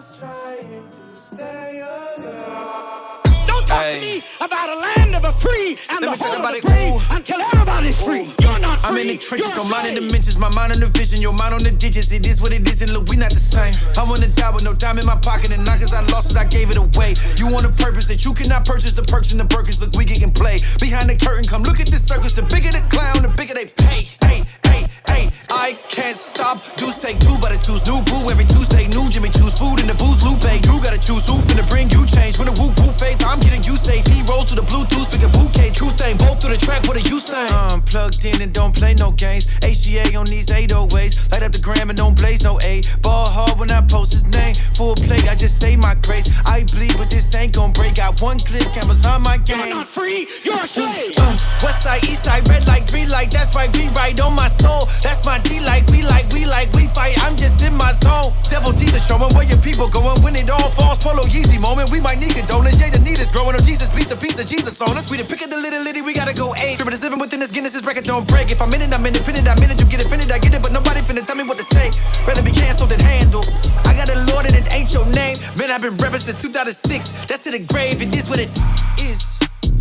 just trying to stay alive. Don't talk to me about a land of the free and the home of the free until everybody's free. You're not free. I'm in the trenches, no mind in dimensions, my mind on the vision, your mind on the digits. It is what it is, and look, we not the same. I wanna die with no dime in my pocket, and not cause I lost it, I gave it away. You want a purpose that you cannot purchase, the perks and the Birkins, look, we can play. Behind the curtain, come look at this circus, the bigger the clown, the bigger they pay. Hey, hey, hey, I can't stop. Deuce take two, but I choose new boo. Every Tuesday, new Jimmy choose food in the booze, Lupe. You gotta choose who finna bring you change. When the whoop whoop fades, I'm getting you safe. He rolls to the Bluetooth, pick a bouquet. True thing, both through the track, what are you saying? I'm plugged in and don't play no games. HGA on these 808s. Light up the gram and don't blaze no A. Ball hard when I post his name. Full play, I just say my grace. I bleed, but this ain't gon' break. Got one clip, cameras on my game. You're not free, you're a slave. West side, east side, red light, green light. That's right, we right on my soul. That's my D like, we fight. I'm just in my zone. Devil teaser showing where your people going. When it all falls, Polo Yeezy moment. We might need condolences. Yeah, the need is growing. Oh, Jesus, piece of Jesus on us. We the pick of the little litty, we gotta go eight. But it's living within this Guinness, this record don't break. If I'm in it, I'm independent. I'm in it, you get offended, I get it. But nobody finna tell me what to say. Rather be canceled than handled. I got a Lord and it ain't your name. Man, I've been rapping since 2006. That's to the grave, it is what it is.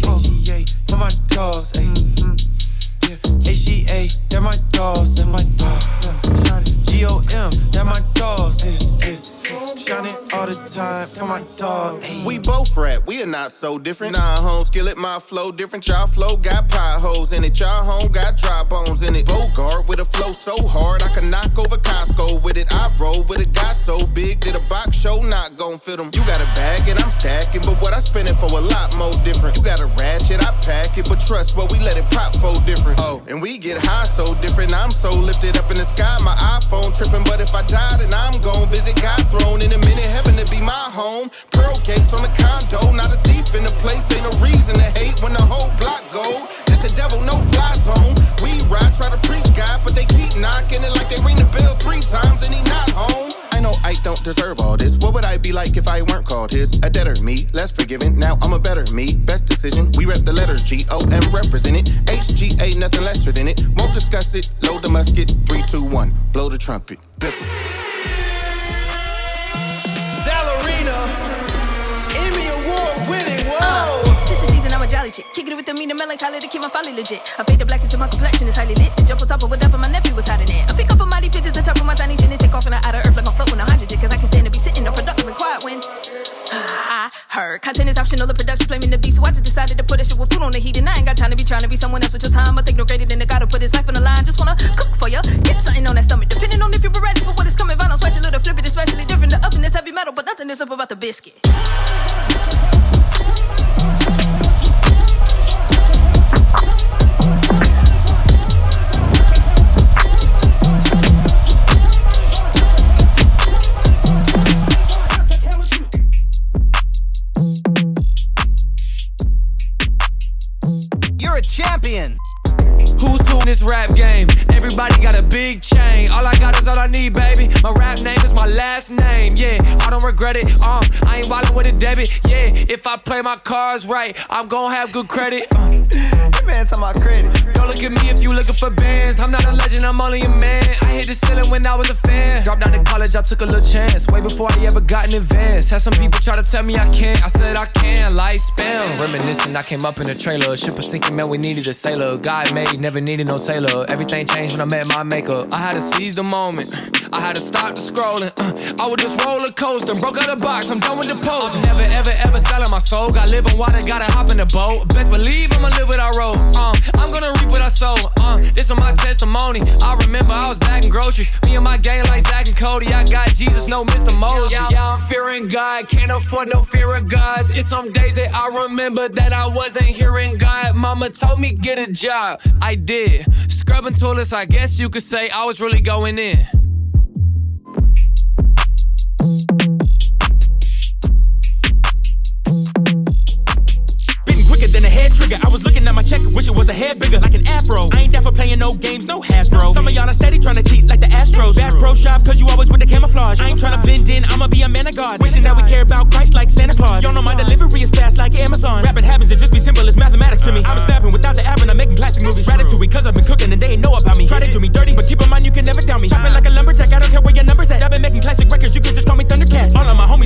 HGA for my dogs, ayy. Yeah. HGA, they're my dogs, they're my dogs. GOM, they're my dogs, yeah. Shining all the time for my dog. We both rap, we are not so different. Nah, home skillet, my flow different. Y'all flow got potholes in it. Y'all home got dry bones in it. Bogart with a flow so hard I can knock over Costco with it. I roll with it, got so big that a box show not gon' fit them. You got a bag and I'm stacking, but what I spend it for a lot more different. You got a ratchet, I pack it, but trust what we let it pop for different. Oh, and we get high so different. I'm so lifted up in the sky, my iPhone tripping. But if I die, then I'm gon' visit God throne in a minute. Heaven to be my home. Pearl gates on the condo, not a thief in the place. Ain't no reason to hate when the whole block gold. Just a devil, no fly zone. We ride, try to preach God, but they keep knocking it like they ring the bell 3 times and he not home. I know I don't deserve all this. What would I be like if I weren't called his? A debtor, me, less forgiving. Now I'm a better me. Best decision. We rep the letters G-O-M, represent it. H-G-A, nothing lesser than it. Won't discuss it. Load the musket. 3, 2, 1. Blow the trumpet. Listen. Emmy Award winning, whoa! This is season, I'm a jolly chick. Kicking it with the mean and melancholy to keep my folly legit. I fade the blackness to my complexion is highly lit. And jump on top of whatever my nephew was hiding in. I pick up a mighty pictures, the top of my tiny chin and take off in the outer earth like my float when I'm hydrogen. Cause I can stand to be sitting unproductive and quiet when I heard content is optional, the production flaming the beast. So I just decided to put that shit with food on the heat. And I ain't got time to be trying to be someone else with your time. I think no greater than the guy to put his life on the line. Just wanna cook for ya, get something on that stomach. Depending on if you were ready for what is coming. Vinyl sweat, a little flip it, especially different. The oven is heavy metal, but nothing is up about the biscuit. You're a champion. Who's who in this rap game? Everybody got a big chain. All I got is all I need, baby. My rap name is my last name. Yeah, I don't regret it. I ain't wildin' with a debit. Yeah, if I play my cards right, I'm gon' have good credit. That man talking about credit. Don't look at me if you looking for bands. I'm not a legend, I'm only a man. I hit the ceiling when I was a fan. Dropped out of college, I took a little chance. Way before I ever got in advance. Had some people try to tell me I can't. I said I can, like spam. Reminiscing, I came up in a trailer. Ship was sinking, man, we needed a sailor. God made, never needed no tailor. Everything changed when I met my maker. I had to seize the moment. I had to stop the scrolling. I would just roller coaster. Broke out the box, I'm done with the posing. Never, ever, ever selling my soul. Got live on water, gotta hop in the boat. Best believe I'ma live what I wrote. I'm gonna reap what I sow. This is my testimony. I remember I was bagging groceries. Me and my gang like Zach and Cody. I got Jesus, no Mr. Moses. Yeah, I'm fearing God. Can't afford no fear of gods. It's some days that I remember that I wasn't hearing God. Mama told me get a job. I did. Scrubbing toilets, I guess you could say I was really going in. Quicker than a head trigger. I was looking at my check, wish it was a head bigger, like an afro. I ain't down for playing no games, no Hasbro. Some of y'all are steady trying to cheat like the Astros. Bass Pro Shop, cause you always with the camouflage. I ain't trying to blend in, I'ma be a man of God. Wishing that we care about Christ like Santa Claus. Y'all know my delivery is fast like Amazon. Rapping happens, it just be simple as mathematics to me. I'm snapping without the app and I'm making classic movies. Ratatouille, cause I've been cooking and they ain't know about me. Try to do me dirty, but keep in mind you can never tell me. Chopping like a lumberjack, I don't care where your numbers at. I've been making classic records, you can just call me Thundercat. All of my homies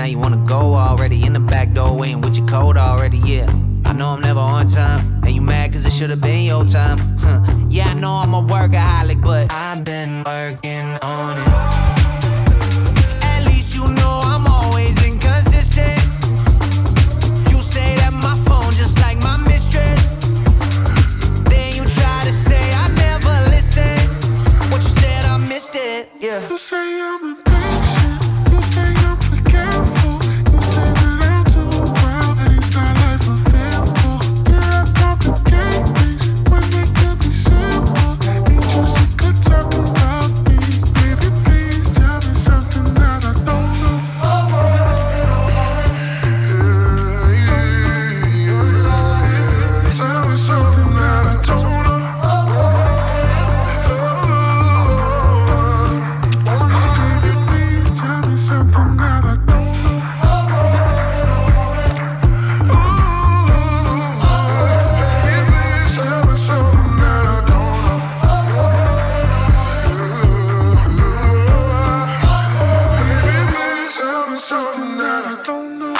now you wanna go already. In the back door, waiting with your coat already, yeah. I know I'm never on time, and you mad cause it should've been your time. Yeah, I know I'm a workaholic, but I've been working on it. At least you know I'm always inconsistent. You say that my phone just like my mistress. Then you try to say I never listened. What you said, I missed it, yeah. You say I'm impatient, you say I'm forgetful, you say that I'm too wild, and it's not life eventful. Yeah, I complicate things when they could be simple. Ain't you sick of talking about me? Baby, please tell me something that I don't know. Tell me something that I don't know. Something that I don't know. Please tell me something that I don't know. Please tell me something that I don't know.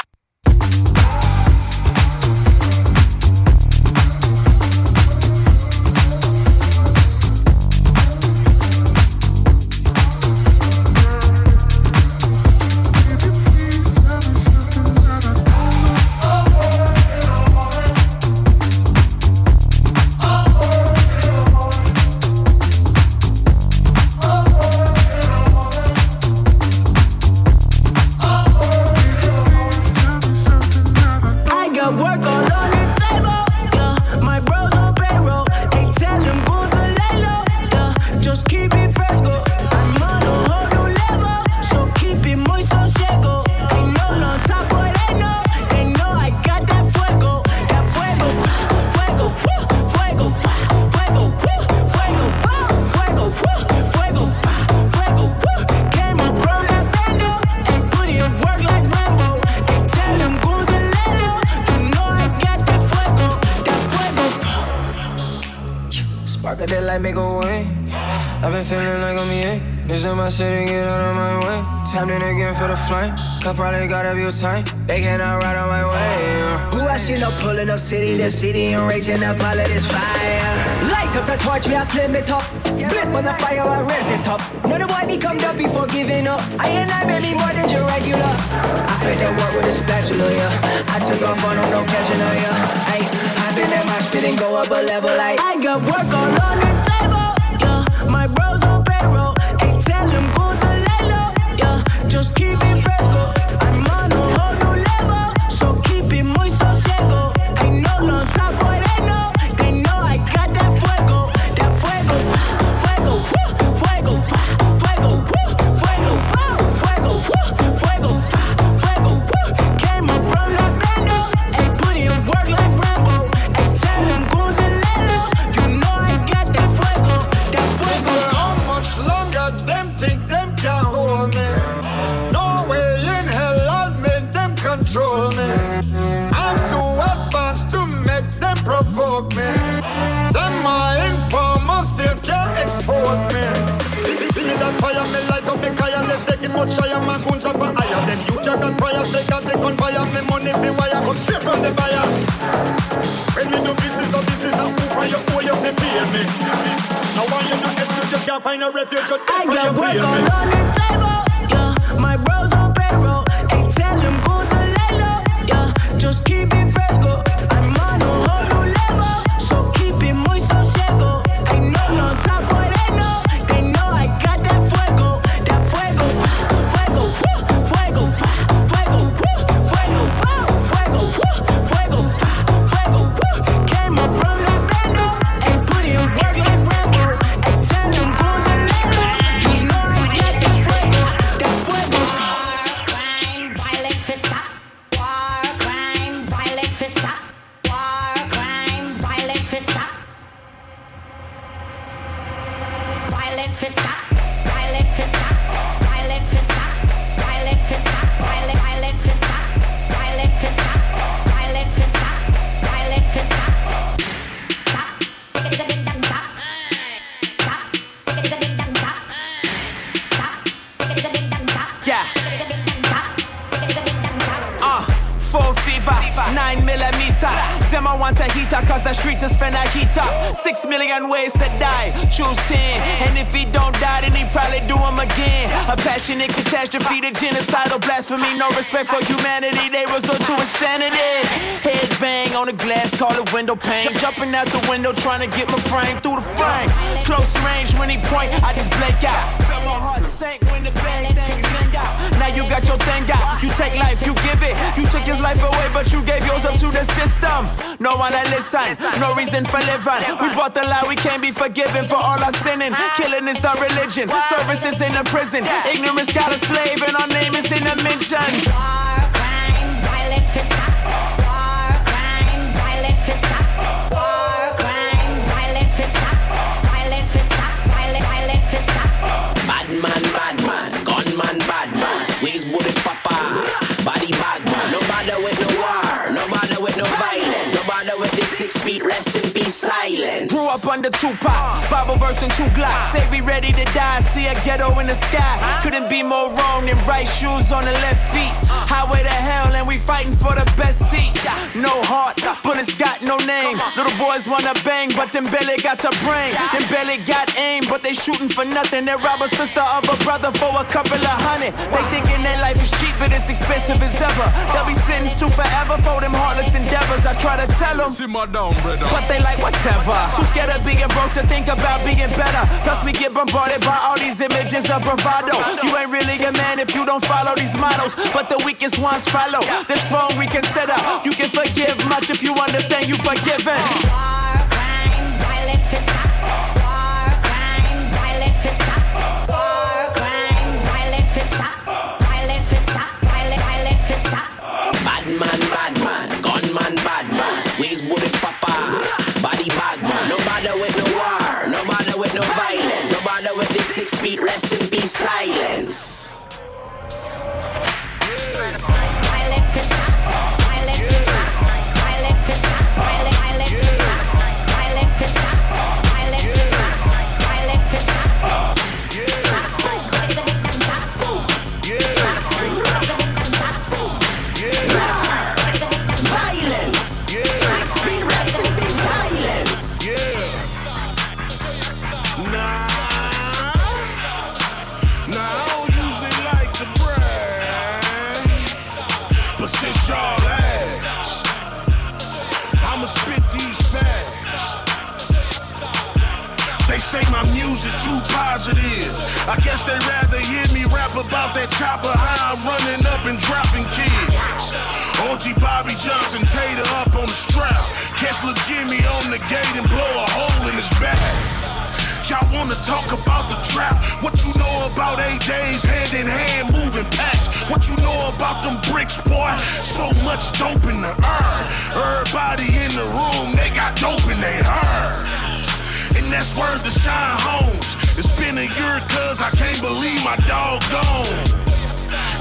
Make a way. I've been feeling like I'm EA. This is my city, get out of my way. Tapped in again for the flame. Cup probably gotta be tight. They cannot ride on my way. Who I seen up pulling up city to city and raging up all of this fire. Light up the torch, we are flame it up. Blaze on the fire, I raise it up. Know the boy become up before giving up. I and I made me more than your regular. I played that work with a spatula, yeah. I took off on them, no catching on ya. Hey, I've been at my spit and go up a level like I got work all on the table, yeah. My bros on payroll, hey, tell them go to lay low, yeah. Just keep it fresco. I'm on a whole new level, so keep it muy sosego. Ain't no long top, boy, they know I got that fuego, fuego, fuego, fuego, fuego, fuego, fuego, fuego, came up from La Bando, and put in work like Rambo, and tell them goons and Lelo, you know I got that fuego, How much longer them think them can hold me? No way in hell I'll make them control me. I'm too advanced to make them provoke me. Them my informers still can't expose me. See me that fire, me light up the fire. Let's take it much higher, my goons up higher. Them you check that fire, they got the gunfire. Me money be wire, come straight from the buyer. When me do business, a Uber, you owe you to pay me. Now why you not excuse, you can't find a refuge. I got work all on the table, yeah. My bros on payroll, hey, tell them go to lay low, yeah. Just keep it fresco. I'm on a whole new level, so keep it muy sosego. Ain't no long top, boy, they know I got that fuego, fuego, fuego, fuego, fuego, fuego, fuego, fuego, came up from La Bando, and put in work like Rambo, and tell them goons and Lelo, you know I got that fuego. I'ma want Tahita, cause the streets is finna heat up. 6 million ways to die, choose 10. And if he don't die, then he probably do him again. A passionate catastrophe, the genocidal blasphemy. No respect for humanity, they resort to insanity. Head bang on the glass, call it window pane. Jumping out the window, trying to get my frame through the frame. Close range when he point, I just blank out. Felt my heart sank when the bang thing bang out. Now you got your thing out. You take life, you give it. You took his life away, but you gave yours up to the system. No one to listen, no reason for living. We bought the lie, we can't be forgiven for all our sinning. Killing is the religion, service is in the prison. Ignorance got a slave, and our name is in the mentions. War, crime, violent, fist up. War, crime, violent, fist up. War, crime, violent, fist up. Violent, fist up. Violent, fist up. Bad man, gunman, bad man. Squeeze bullet papa, body bag man. No bother with no war, no bother with no violence. No bother with the 6 feet, rest in peace, silence. Grew up under Tupac, Bible verse and 2 Glocks. Say we ready to die, see a ghetto in the sky. Couldn't be more wrong than right shoes on the left feet. Highway to hell and we fighting for the best seat. No heart, bullets got no name. Little boys wanna bang, but them belly got a brain. Them belly got aim, but they shooting for nothing. They rob a sister of a brother for a couple of $100. They thinking that life is cheap, but it's expensive as ever. They'll be sentenced to forever for them heartless endeavors. I try to tell them, simmer down, brother. But they like whatever. Too scared of being broke to think about being better. Plus we get bombarded by all these images of bravado. You ain't really a man if you don't follow these models. But the weakest ones follow. The strong reconsider. You can forgive much if you understand you forgiven. War, crime, violent, fist up. War, crime, violent, fist up. War, crime, violent, fist up. Violent, fist up. Violent, fist up. Bad man, gunman, bad man. Squeeze bullet papa, body bag man. No bother with no war, no bother with no violence. No bother with the 6 feet, rest in peace, silence. Violent, fist up. Violent, fist up. Violent, fist up. Violent, fist up. Violent, fist up. Violent, fist up. Violent, fist up. Say my music too positive. I guess they rather hear me rap about that chopper, how I'm running up and dropping kids. OG Bobby Johnson, Tater up on the strap. Catch Lil Jimmy on the gate and blow a hole in his back. Y'all wanna talk about the trap? What you know about 8 days hand in hand moving packs? What you know about them bricks, boy? So much dope in the air. Everybody in the room, they got dope in their hair. And that's word to Shine Holmes. It's been a year cause I can't believe my dog gone.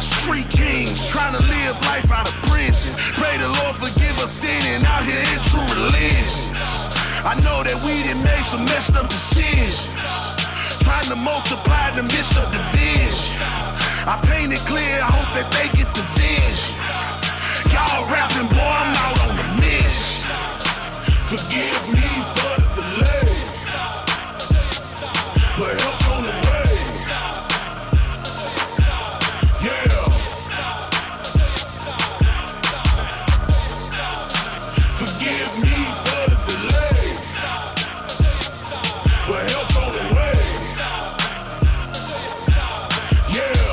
Street kings trying to live life out of prison. Pray the Lord forgive us sinning out here in true religion. I know that we done made some messed up decisions, trying to multiply in the midst of division. I paint it clear, I hope that they get the vision. Y'all rapping, boy, I'm out on the mission. Forgive me for the delay, but help's on the way. Yeah. Forgive me for the delay, but help's on the way. Yeah.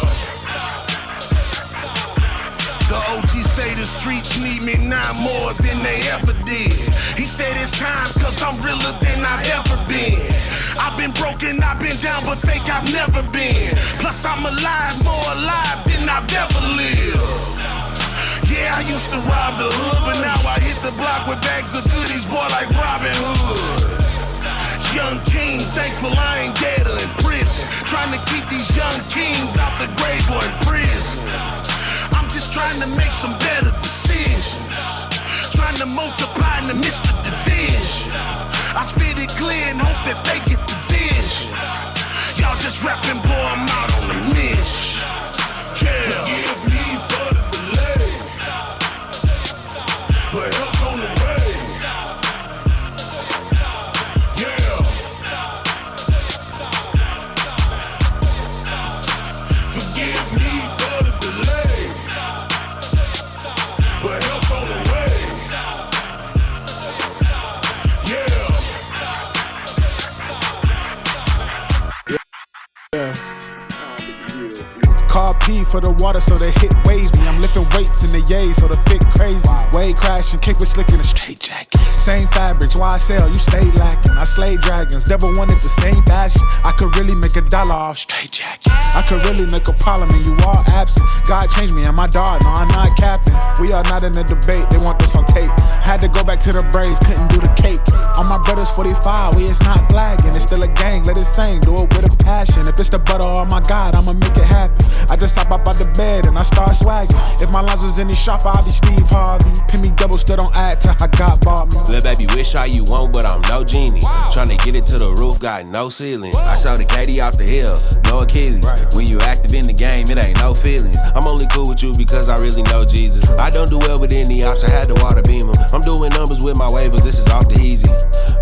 The OG say the streets need me now more than they ever did. He said it's time cause I'm realer than I've ever been. I've been broken, I've been down, but fake I've never been. Plus I'm alive, more alive than I've ever lived. Yeah, I used to rob the hood, but now I hit the block with bags of goodies, boy, like Robin Hood. Young king, thankful I ain't dead or in prison. Trying to keep these young kings out the grave or in prison. I'm just trying to make some better decisions, trying to multiply in the midst of division. I spit it clear and hope that they get the vision. Y'all just rapping, boy, I'm out on the mission. Yeah. Forgive me for the delay, but help's on the way. for the water, so the hit wavy. I'm lifting weights in the yay, so the fit crazy. Wave crashing, kick with slick in a straight jacket. Same fabrics, why I sell, you stay lacking. I slay dragons, devil wanted the same fashion. I could really make $1 off straight jacket. I could really make a problem and you all absent. God changed me, I'm my dog, no I'm not capping. We are not in a debate, they want this on tape. Had to go back to the braids, couldn't do the cake. All my brothers 45, we is not flagging. It's still a gang, let it sing, do it with a passion. If it's the butter, oh my God, I'ma make it happen. I just hop up out the bed and I start swagging. If my lines was any sharper, I'll be Steve Harvey. Pin me double, still don't add till I got bought me. Lil' baby, wish all you want, but I'm no genie. Tryna get it to the roof, got no ceiling. I saw the Katie off the hill, no Achilles. When you active in the game, it ain't no feelings. I'm only cool with you because I really know Jesus. I don't do well with any ops, I had to water beam 'em. I'm doing numbers with my waivers, this is off the easy.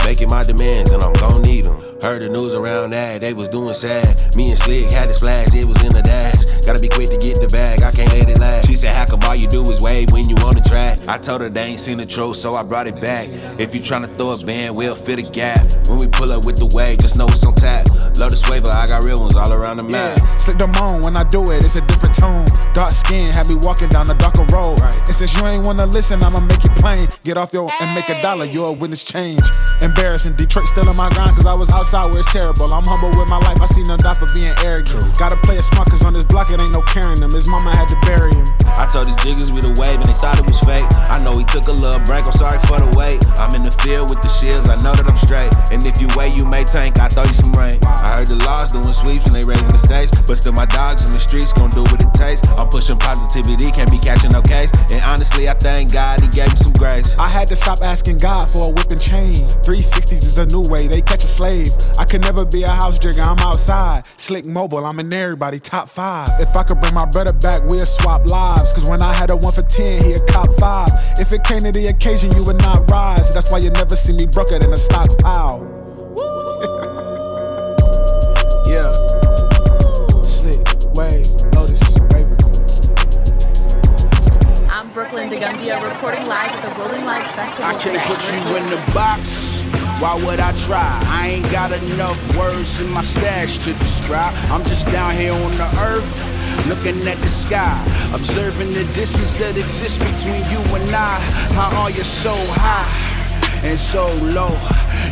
Making my demands and I'm gon' need 'em. Heard the news around that, they was doing sad. Me and Slick had to splash, it was in the dash. Gotta be quick to get the bag, I can't let it last. She said, how come all you do is wave when you on the track? I told her they ain't seen the truth, so I brought it back. If you tryna throw a band, we'll fit a gap. When we pull up with the wave, just know it's on tap. Love the swaver, I got real ones all around the map. Slick them on, when I do it, it's a different tone. Dark skin, have me walking down the darker road. And since you ain't wanna listen, I'ma make it plain. Get off your and make $1, you'll witness change. Embarrassing, Detroit still on my grind, cause I was outside where it's terrible. I'm humble with my life, I see none die for being arrogant. Gotta play it smart, cause on this block it ain't no carrying him. His mama had to bury him. I told these jiggers we the wave and they thought it was fake. I know he took a little break, I'm sorry for the wait. I'm in the field with the shields, I know that I'm straight. And if you wait, you may tank, I throw you some rain. I heard the laws doing sweeps and they raising the stakes. But still my dogs in the streets gon' do what it takes. I'm pushing positivity, can't be catching no case. And honestly, I thank God he gave me some grace. I had to stop asking God for a whip and chain. 360s is the new way, they catch a slave. I could never be a house jigger, I'm outside. Slick mobile, I'm in everybody top 5. If I could bring my brother back, we'll swap lives. Cause when I had a 1 for 10, he a cop 5. If it came to the occasion, you would not rise. That's why you never see me broker than a stockpile. Yeah. Slick, wave, Lotus, Raver. I'm Brooklyn DeGumbia reporting live at the Rolling Live Festival. I can't put you in the box. Why would I try? I ain't got enough words in my stash to describe. I'm just down here on the earth, looking at the sky, observing the distance that exists between you and I. How are you so high and so low?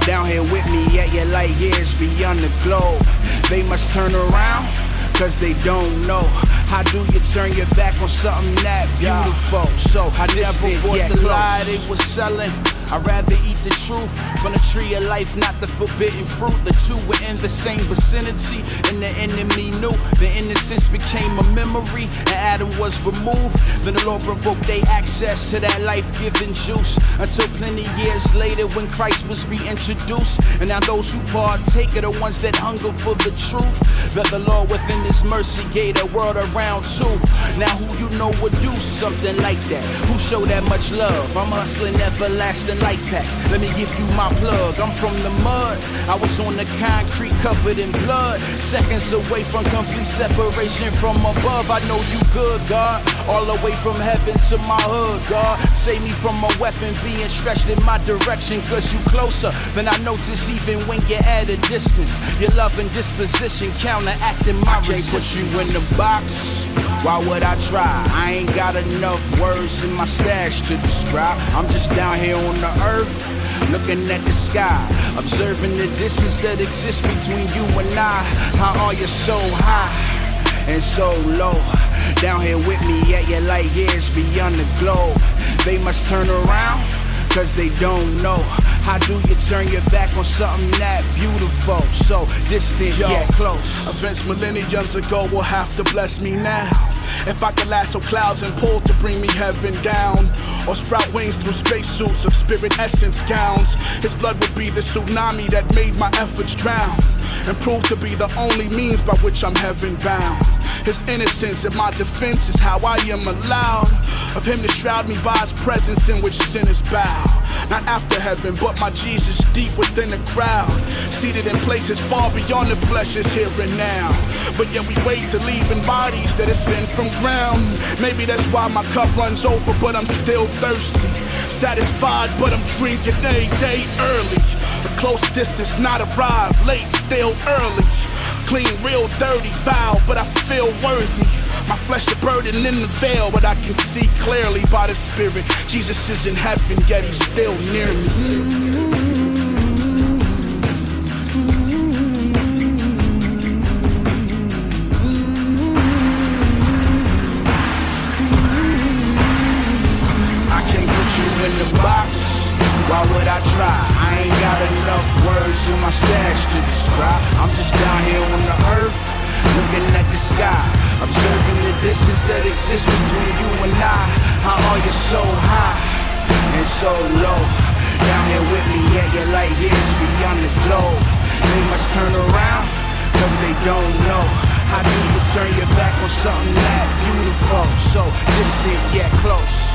Down here with me at your light years beyond the globe. They must turn around, cause they don't know. How do you turn your back on something that beautiful? So I never bought the lie they was selling. I'd rather eat the truth from the tree of life, not the forbidden fruit. The two were in the same vicinity, and the enemy knew. The innocence became a memory, and Adam was removed. Then the Lord revoked their access to that life-giving juice. Until plenty years later, when Christ was reintroduced. And now those who partake are the ones that hunger for the truth. That the Lord within His mercy gave the world around too. Now who you know would do something like that? Who show that much love? I'm hustling everlasting life packs. Let me give you my plug. I'm from the mud. I was on the concrete covered in blood. Seconds away from complete separation from above. I know you good, God. All the way from heaven to my hood, God. Save me from a weapon being stretched in my direction. Cause you closer than I notice even when you're at a distance. Your love and disposition counteracting my resistance. I can't put you in the box. Why would I try? I ain't got enough words in my stash to describe. I'm just down here on the earth, looking at the sky, observing the distance that exists between you and I. How are you so high and so low? Down here with me at your light years beyond the globe. They must turn around, cause they don't know. How do you turn your back on something that beautiful? So distant yet close. Events millenniums ago will have to bless me now. If I could lasso clouds and pull to bring me heaven down, or sprout wings through spacesuits of spirit essence gowns, His blood would be the tsunami that made my efforts drown, and prove to be the only means by which I'm heaven bound. His innocence and my defense is how I am allowed of Him to shroud me by His presence in which sinners bow. Not after heaven, but my Jesus deep within the crowd, seated in places far beyond the flesh is here and now. But yet we wait to leave in bodies that ascend from ground. Maybe that's why my cup runs over, but I'm still thirsty. Satisfied, but I'm drinking a day early. A close distance, not arrived, late, still early. Clean, real dirty, foul, but I feel worthy. My flesh is burdened in the veil, but I can see clearly by the Spirit. Jesus is in heaven, yet he's still near me. In the box, why would I try? I ain't got enough words in my stash to describe. I'm just down here on the earth, looking at the sky, observing the distance that exists between you and I. How are you so high and so low? Down here with me, yeah, you're light years beyond the globe. They must turn around, cause they don't know. How do you turn your back on something that beautiful? So distant yet close.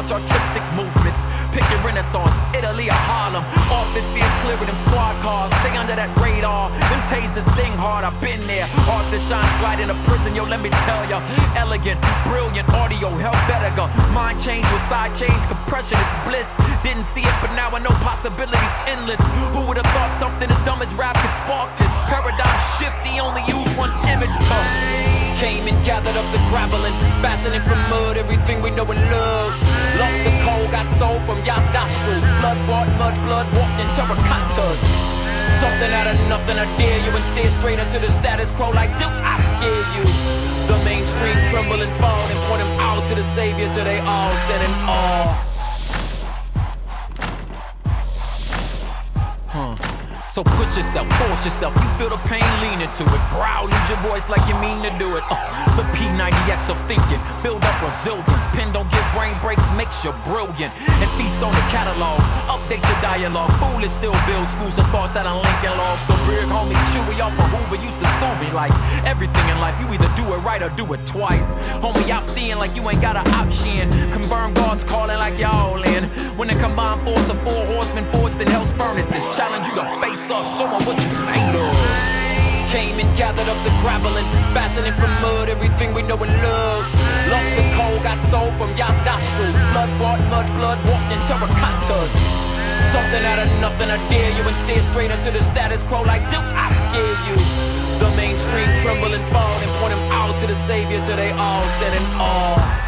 Artistic movements, picture Renaissance, Italy or Harlem. Off this steers clear with them squad cars. Stay under that radar. Them tasers sting hard. I've been there. Arthur shines glide in a prison. Yo, let me tell ya, elegant, brilliant audio, Helvetica. Mind change with side change, compression, it's bliss. Didn't see it, but now I know possibilities endless. Who would've thought something as dumb as rap could spark this? Paradigm shift, he only used one image to. Came and gathered up the gravel and fashioning from mud everything we know and love. Lumps of coal got sold from Yas nostrils. Blood bought mud, blood walked in terracottas. Something out of nothing, I dare you and stare straight into the status quo like, do I scare you? The mainstream tremble and fall and point them out to the Savior till they all stand in awe. So push yourself, force yourself, you feel the pain, lean into it. Growl, use your voice like you mean to do it. The P90X of thinking, build up resilience. Pen don't give brain breaks, makes you brilliant. And feast on the catalog, update your dialogue. Fool is still build schools of thoughts out of Lincoln logs. The big homie Chewy off of Hoover used to school me like everything in life, you either do it right or do it twice. Homie, I'm thin like you ain't got an option. Confirm guards calling like y'all in. When the combined force of 4 horsemen forged in hell's furnaces, challenge you to face up, show 'em what you made of. Came and gathered up the gravel and fashioning from mud everything we know and love. Lumps of coal got sold from Yas nostrils. Blood bought mud, blood walked in terracottas. Something out of nothing, I dare you and stare straight into the status quo like, do I scare you? The mainstream tremble and fall and point them out to the Savior till they all stand in awe.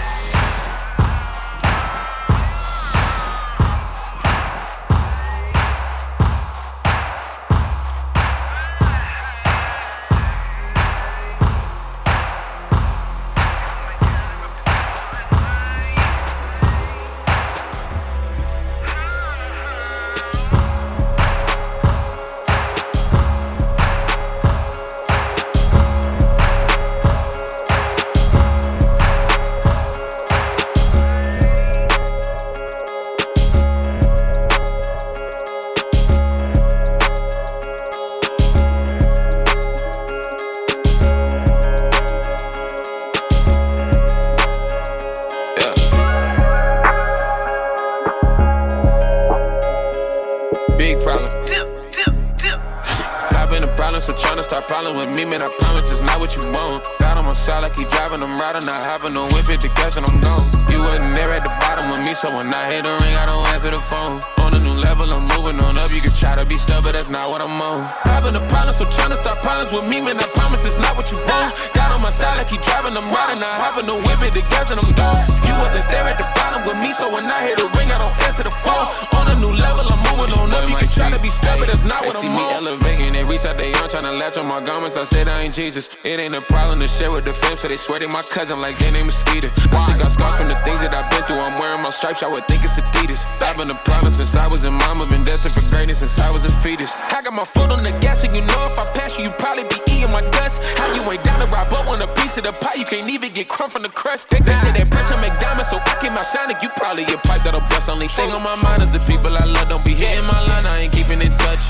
With me, man, I promise it's not what you want. God on my side, like he driving, I'm riding, not hopping, don't whip it, the gas and I'm gone. You wasn't there at the bottom with me, so when I hit the ring, I don't answer the phone. On a new level, I'm moving on up, you can try to be stuck, but that's not what I'm on. Having a problem, so trying to start problems with me, man, I promise it's not what you want. God on my side, like he driving, I'm riding, not hopping, don't whip it, the gas and I'm gone. You wasn't there at the bottom with me, so when I hit the ring, I don't answer the phone. On a new level, I'm moving on up, you can try to be stuck, but that's not what I'm on. They see me elevating, they reach out their arm, trying to latch on my garments, I said I ain't Jesus. It ain't a problem to share with the fam, so they swear they my cousin like their name is Skeeter. I still got scars from the things that I've been through, I'm wearing my stripes swoosh, I would think it's Adidas. I've been a problem since I was in mama, been destined for greatness since I was a fetus. I got my foot on the gas, and you know if I pass you, you probably be eating my dust. How you ain't down to rob up on a piece of the pie, you can't even get crumb from the crust. They say that pressure make diamonds, so I came out shining. You probably a pipe that'll bust. Only thing on my mind is the people I love don't be hitting my line, I ain't keeping in touch.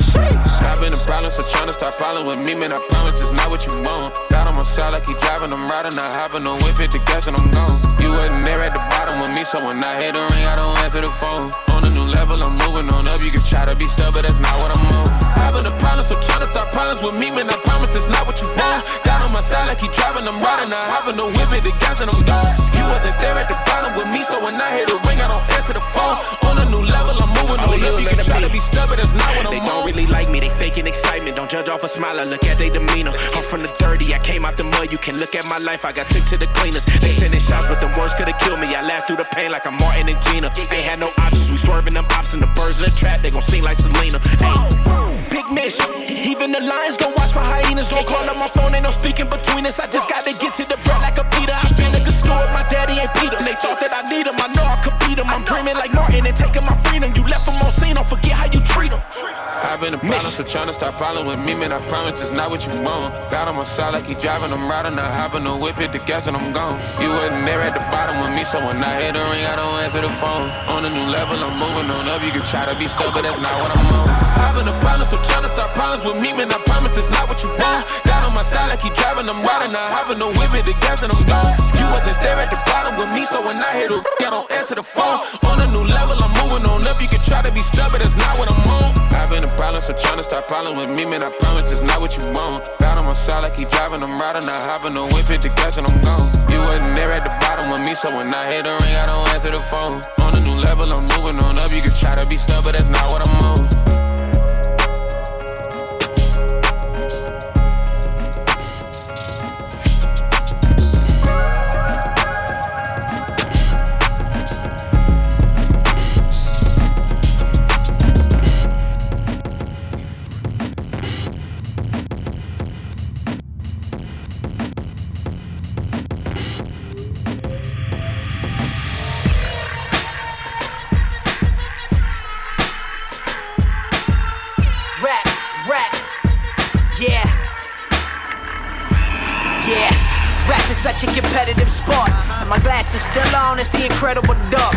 I've been a problem, so tryna start piling with me, man, I promise it's not what you want. Got on my side like he driving, I'm riding, I hopping on whip, hit the gas and I'm gone. You wasn't there at the bottom with me, so when I hit the ring, I don't answer the phone. On a new level, I'm moving on up. You can try to be stubborn, that's not what I'm on. I've been a problem, so tryna start problems with me, man, I promise it's not what you want. Got on my side like he driving, I'm riding, I hopping on whip, hit the gas and I'm gone. You wasn't there at the bottom with me, so when I hit the ring, I don't answer the phone. On a new level, I'm moving on up. You can try to be stubborn, that's not what I'm on. They don't really like me, they faking excitement. Don't judge off a smile, I look at their demeanor. I'm from the dirty, I came out the mud. You can look at my life, I got took to the cleaners. They sending shots, but them words could've killed me. I laughed through the pain like I'm Martin and Gina. Ain't had no options, we swerving them ops and the birds in the trap. They gon' sing like Selena. Hey, big mission. Even the lions gon' watch for hyenas. Don't call up my phone, ain't no speaking between us. I just gotta get to the bread like a Peter. I've been a good steward, my daddy ain't Peter. And they thought that I need him, I know I could beat him. I'm dreaming like Martin and taking my freedom. You left him on scene, don't forget how you treat him. I've been a problem, so tryna start piling with me, man, I promise it's not what you want. Got on my side like he driving, I'm riding, I hopping on whip, hit the gas and I'm gone. You wasn't there at the bottom with me, so when I hit the ring, I don't answer the phone. On a new level, I'm moving on up. You can try to be stubborn, that's not what I'm on. I've been a problem, so tryna start problems with me, man, I promise it's not what you want. Got on my side like he driving, I'm riding, I hopping on whip, hit the gas and I'm gone. You wasn't there at the bottom with me, so when I hit the ring, I don't answer the phone. On a new level, I'm moving on up. You can try to be stubborn, that's not what I'm on. I've been a problem, so tryna start piling with me, man, I promise it's not what you want. Got on my side like he driving, I'm riding, I hopping on whip, hit the gas and I'm gone. You wasn't there at the bottom with me, so when I hit the ring, I don't answer the phone. On a new level, I'm moving on up. You can try to be stubborn, that's not what I'm on. Such a competitive sport. My glass is still on, it's the incredible dog.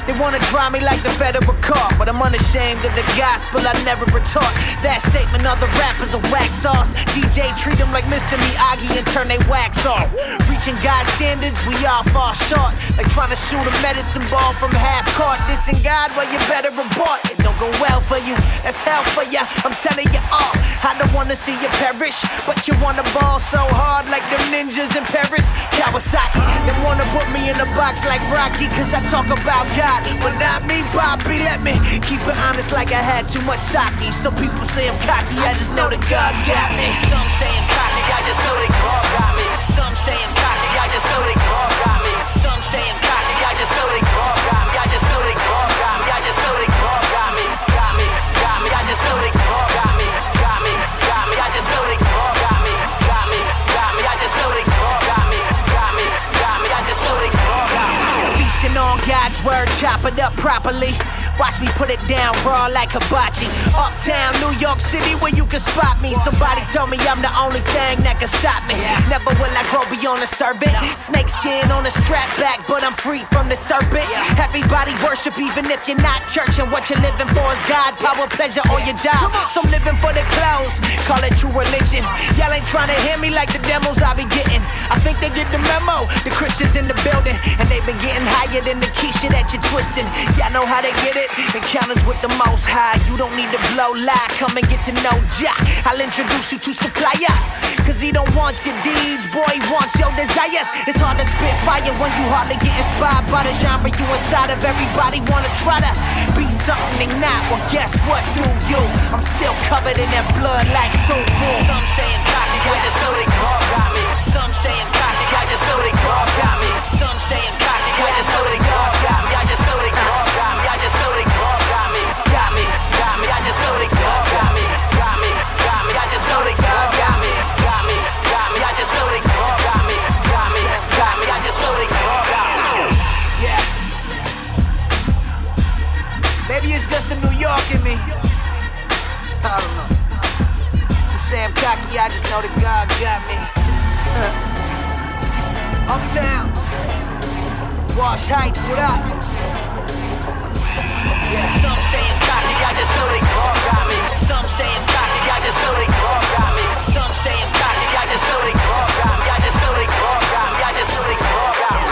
They wanna try me like the federal court, but I'm unashamed of the gospel I never retort. That statement of the rappers are wax sauce. DJ treat them like Mr. Miyagi and turn they wax off. Reaching God's standards, we all fall short. Like trying to shoot a medicine ball from half court. Dissing God, well you better report. It don't go well for you, that's hell for ya. I'm telling you all, I don't wanna see you perish, but you wanna ball so hard like them ninjas in Paris. Kawasaki, they wanna put me in a box like Rocky, cause I talk about God, but not me, Bobby. Let me keep it honest like I had too much sake. Some people say I'm cocky, I just know that God got me. Some say I'm cocky, I just know that God got me. Some say I'm cocky, I just know that God got me. Some say I'm cocky, I just know that God got me. I just know that God got me. I just know that God got me. Got me, got me. I just know that God got me. Got me, got me. I just know that God got me. Got me, got me. I just know that God got me. Got me, got me. I just know that God got me. Feasting on God's word, chop it up properly. Watch me put it down raw like hibachi. Uptown, New York City, where you can spot me. Somebody told me I'm the only thing that can stop me. Never will I grow beyond the serpent. Snake skin on a strap back, but I'm free from the serpent. Everybody worship even if you're not church. And what you're living for is God, power, pleasure, or your job. Some living for their clothes, call it true religion. Y'all ain't trying to hear me like the demos I be getting. I think they get the memo, the Christians in the building. And they've been getting higher than the Keisha that you're twisting. Y'all know how they get it. Encounters with the most high. You don't need to blow lie. Come and get to know Jah. I'll introduce you to supplier, cause he don't want your deeds, boy, he wants your desires. It's hard to spit fire when you hardly get inspired by the genre you inside of. Everybody wanna try to be something they not. Well, guess what, do you? I'm still covered in that blood like so warm. Some saying cocky, I just know that God got me. Some saying cocky, I just know that God got me. Some saying cocky, I just know that God got me. I just know that God got me. I just know that God got me. Got me, got me. I just know that God got me. Got me, got me. I just know that God got me. Got me, got me. I just know that God got me. Got me, got me. I just know that God got me. Yeah. the New York in me. I don't know. Some Sam Cocky, I just know that God got me. Uptown, Wash Heights, what up? Yeah, some saying cocky, I just know they all got me. Some saying cocky, I just know they all got me. Some saying cocky, I just know they all got me. I just know they all got me. I just know they all got me.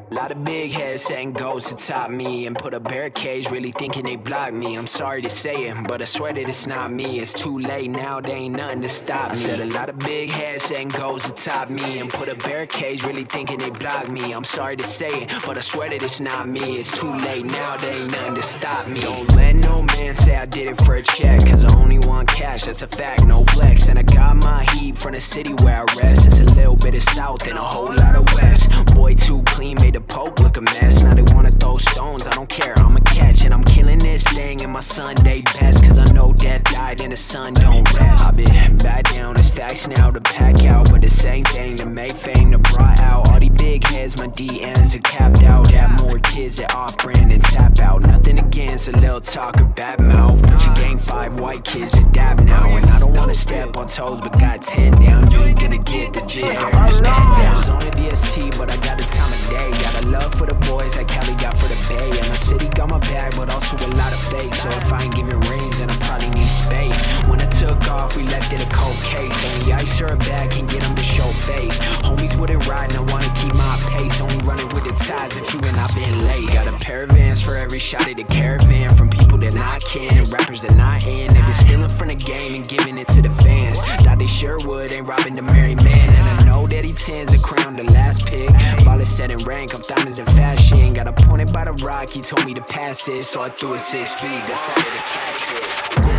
A lot of big heads setting goals to top me and put up barricades, really thinking they block me. I'm sorry to say it, but I swear that it's not me. It's too late now, there ain't nothing to stop me. I said a lot of big heads setting goals to top me and put up barricades, really thinking they block me. I'm sorry to say it, but I swear that it's not me. It's too late now, there ain't nothing to stop me. Don't let no man say I did it for a check, cause I only want cash, that's a fact, no flex. And I got my heat from the city where I rest. It's a little bit of south and a whole lot of west. Boy too clean, made the Pope look a mess. Now they wanna throw stones, I don't care, I'ma catch. And I'm killing this thing in my Sunday best, cause I know death died and the sun don't rest. I've been back down, it's facts now to pack out, but the same thing to make fame to brought out. All these big heads, my DMs are capped out. Got more kids that off-brand and tap out. Nothing against a little talk or bad mouth, but you gain 5 white kids adapt now. And I don't wanna step on toes, but got 10 down. You ain't gonna get the jig. There's only DST, but I got the time of day. Got a love for the boys like Cali got for the Bay. And my city got my bag, but also a lot of fake. So if I ain't giving rings, then I probably need space. When I took off, we left in a cold case. Only ice or a bag can get them to show face. Homies wouldn't ride, and I wanna keep my pace. Only running with the tides if you and I been late. Got a pair of Vans for every shot of the caravan. From people that not can and rappers that not in. They been stealing from the game and giving it to the fans. Thought they sure would, ain't robbing the merry man. And I know that he tends to crown the last pick. Ball is set in rank, I'm diamonds in fashion. Got appointed by the rock, he told me to pass it, so I threw it 6 feet. That's out of the casket.